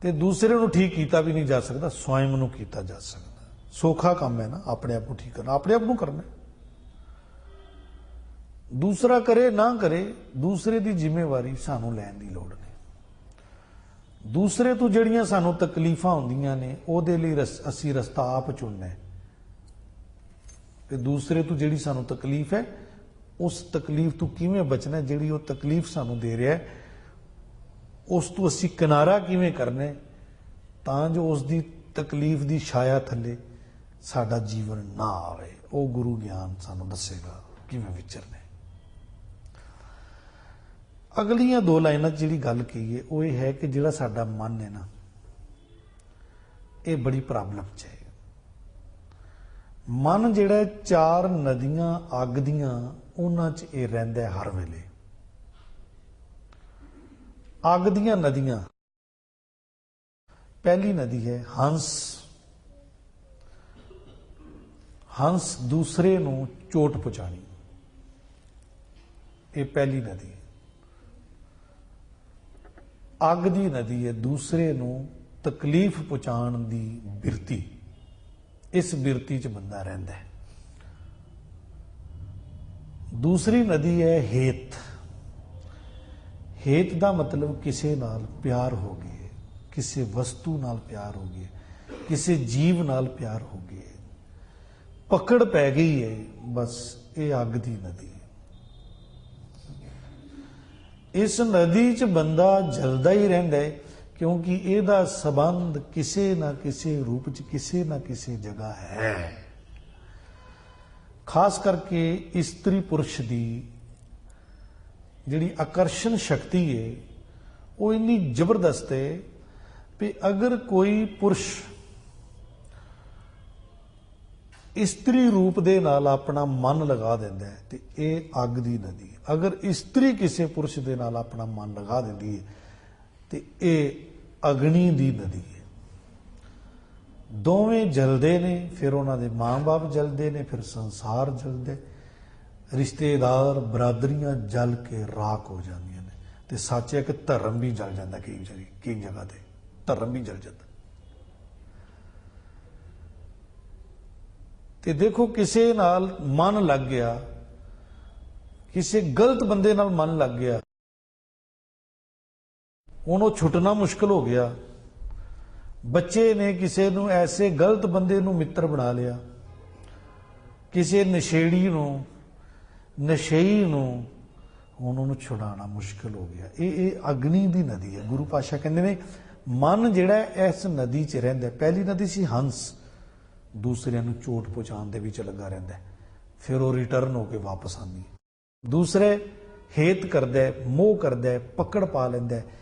ਤੇ ਦੂਸਰੇ ਨੂੰ ਠੀਕ ਕੀਤਾ ਵੀ ਨਹੀਂ ਜਾ ਸਕਦਾ, ਸਵੈਮ ਨੂੰ ਕੀਤਾ ਜਾ ਸਕਦਾ। ਸੌਖਾ ਕੰਮ ਹੈ ਨਾ ਆਪਣੇ ਆਪ ਨੂੰ ਠੀਕ ਕਰਨਾ, ਆਪਣੇ ਆਪ ਨੂੰ ਕਰਨਾ। दूसरा करे ना करे, दूसरे की जिम्मेवारी सानू लैण दी लोड़ नहीं। दूसरे तो जड़ियां सानू तकलीफां होंदियां ने उहदे लई असी रस्ता आप चुनना है ते दूसरे तो जिहड़ी सानू तकलीफ है उस तकलीफ तो किवें बचना है, जिहड़ी वो तकलीफ सानू दे रहा है उस तो असी किनारा किवें करना है तां जो उसकी तकलीफ की छाया थले साडा जीवन ना आवे। वो गुरु ज्ञान सानू दसेगा किवें विचरना। अगलियां दो लाइनां जिहड़ी गल कही है वो ये है कि जिहड़ा साडा मन है ना ये बड़ी प्रॉब्लम च है। मन जिहड़ा चार नदियां अग दियां उन्हां च ये रहिंदा है हर वेले। अग दियां नदियां, पहली नदी है हंस। हंस दूसरे नूं चोट पहुंचानी, ये पहली नदी है। अग दी नदी है दूसरे नूं तकलीफ पहुंचाण दी बिरती। इस बिरती च बंदा रहिंदा है। दूसरी नदी है हेत। हेत दा मतलब किसे नाल प्यार हो गया, किसी वस्तु नाल प्यार हो गया, किसी जीव नाल प्यार हो गया, पकड़ पै गई है, बस ये अग दी नदी है। इस नदी च बंदा जलदा ही रहिंदा है क्योंकि इहदा संबंध किसी ना किसी रूप च किसी ना किसी जगह है। खास करके स्त्री पुरुष की जिहड़ी आकर्षण शक्ति है वो इन्नी जबरदस्त है कि अगर कोई पुरुष स्त्री रूप दे नाल अपना मन लगा दिंदा है तो यह अग दी नदी है। अगर स्त्री किसी पुरुष दे नाल अपना मन लगा दिंदी है तो यह अग्नि दी नदी है। दोवें जलदे ने, फिर उन्होंने माँ बाप जलदे ने, फिर संसार जलदे, रिश्तेदार बरादरियां जल के राख हो जांदियां ने। ते सच है कि धर्म भी जल जाता, कई जगह ते धर्म भी जल जाता। ते देखो किसी नाल मन लग गया, किसी गलत बंदे नाल मन लग गया, हुण वो छुटना मुश्किल हो गया। बच्चे ने किसी नूं ऐसे गलत बंदे नूं मित्र बना लिया, किसी नशेड़ी नूं, नशेई नूं, हुण उहनूं छुड़ाना मुश्किल हो गया। ये अग्नि दी नदी है। गुरु पातशाह कहंदे ने मन जिहड़ा इस नदी च रहिंदा है। पहली नदी सी हंस, दूसरे नूं चोट पहुंचाने दे विच लगा रहिंदा है, फिर वो रिटर्न होके वापस आंदी है। दूसरे हेत करदा है, मोह करदा है, पकड़ पा लैंदा है।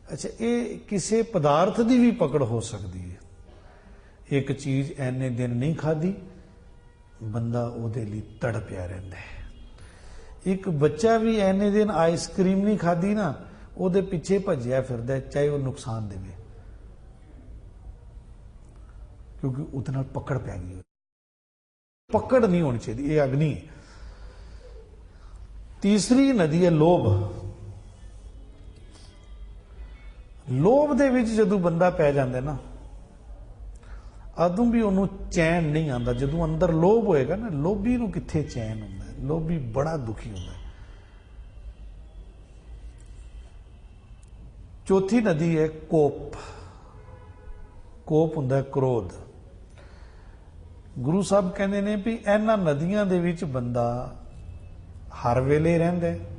अच्छा, ये किसी पदार्थ की भी पकड़ हो सकती है। एक चीज़ इन्ने दिन नहीं खाधी, बंदा उहदे लई तड़पिया रहिंदा है। एक बच्चा भी इन्ने दिन आइसक्रीम नहीं खाधी ना, उहदे पिछे भज्जिया फिरदा है, चाहे वो नुकसान देवे, क्योंकि उहदे नाल पकड़ पै गई। पकड़ नहीं होनी चाहिए, ये अग्नि। तीसरी नदी है लोभ। लोभ दे विच जदों बंदा पै जांदा ना, अदों भी उहनूं चैन नहीं आंदा। जदों अंदर लोभ होएगा ना, लोभी नूं कित्थे चैन हुंदा है, लोभी बड़ा दुखी हुंदा है। चौथी नदी है कोप। कोप हुंदा है क्रोध। गुरु साहब कहते ने भी इन्हां नदियां दे विच बंदा हर वेले रहिंदा है।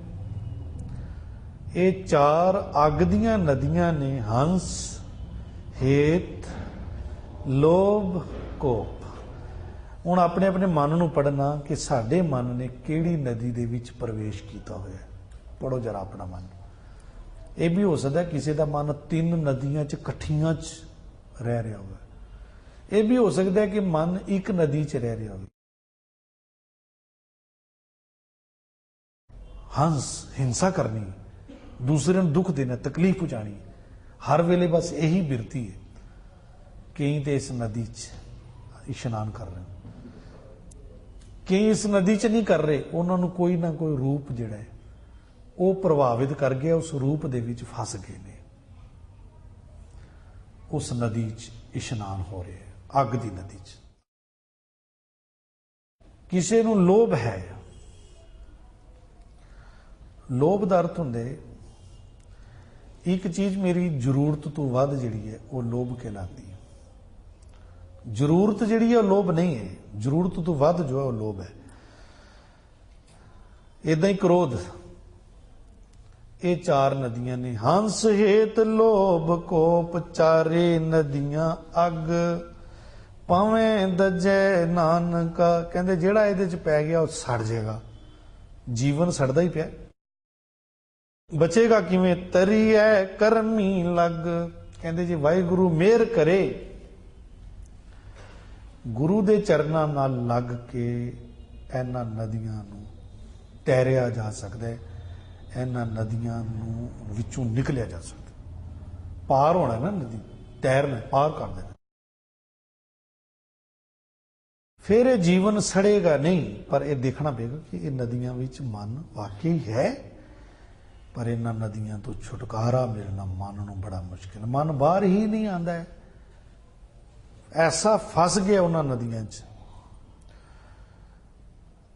ये चार अग दियां नदियां ने, हंस, हेत, लोभ, कोप। हुण अपने अपने मन नूं पढ़ना कि साडे मन ने किहड़ी नदी दे विच प्रवेश कीता होया। पढ़ो जरा अपना मन। ये भी हो सकता है किसी का मन तीन नदियां च कट्ठियां च रह रहा होगा। ये भी हो सकता है कि मन एक नदी च रह रहा हो। हंस हिंसा करनी, दूसरे ਨੂੰ दुख देना, तकलीफ पहुंचानी, हर वेले बस यही बिरती है। कई तो इस नदी च इशनान कर रहे हैं, कई इस नदी च नहीं कर रहे, उन्होंने कोई ना कोई रूप जिहड़ा है वो प्रभावित कर गया, उस रूप दे विच फस गए ने, उस नदी च इशनान हो रहा है, अग की नदी च। किसी नूं लोभ है, लोभ का अर्थ हुंदे एक चीज मेरी जरूरत तो वध जिहड़ी है वो लोभ कहलाती है। जरूरत जिहड़ी है वो लोभ नहीं है, जरूरत तो वध जो है वो लोभ है। इदां ही क्रोध, ये चार नदियां ने। हंस हेत लोभ कोप चारे नदियां अग, भावें दजे नानका, कहंदे जिहड़ा इहदे च पै गया वो सड़ जाएगा। जीवन सड़दा ही पिया, बचेगा किवें? तरी है करमी लग, कहंदे जी वाहिगुरु मेहर करे, गुरु दे चरनां नाल लग के इन्हां नदियां नूं तैरिया जा सकदा है, इन्हां नदियां नूं विचों निकलिया जा सकदा। पार होना ना, नदी तैरना, पार कर देना, फिर ये जीवन सड़ेगा नहीं। पर यह देखना पेगा कि ये नदियां विच मन वाकई है, पर इन्हां नदियां तो छुटकारा मिलना मन नूं बड़ा मुश्किल। मन बाहर ही नहीं आंदा है, ऐसा फस गया उन्हां नदियां च।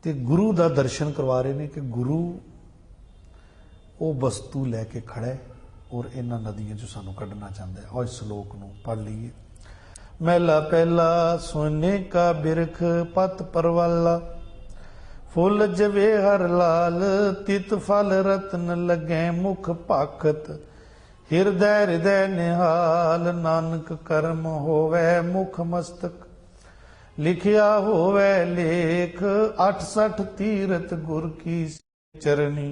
ते गुरु दा दर्शन करवा रहे ने कि गुरु वो वस्तु लैके खड़ा है और इन्हां नदियां चों सानूं कढना चाहता है। और इस श्लोक नूं पढ़ लीए। महला पहला, सोने का बिरख पत परवाला, फुल जवे हर लाल, तित फल रत्न लगे मुख पाखत, हिरदय हृदय निहाल, नानक कर्म होवे मुख मस्तक, लिखिया होवे लेख, 68 तीरथ गुर की चरनी,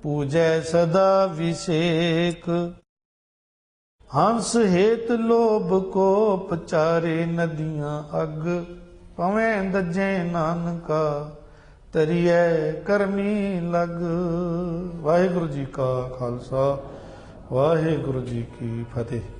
पूजै सदा विषेक। हंस हेत लोभ को पचारे नदियां अग, पवें दजे नानका, तरिए करमी लग। वाहिगुरु जी का खालसा, वाहिगुरु जी की फतेह।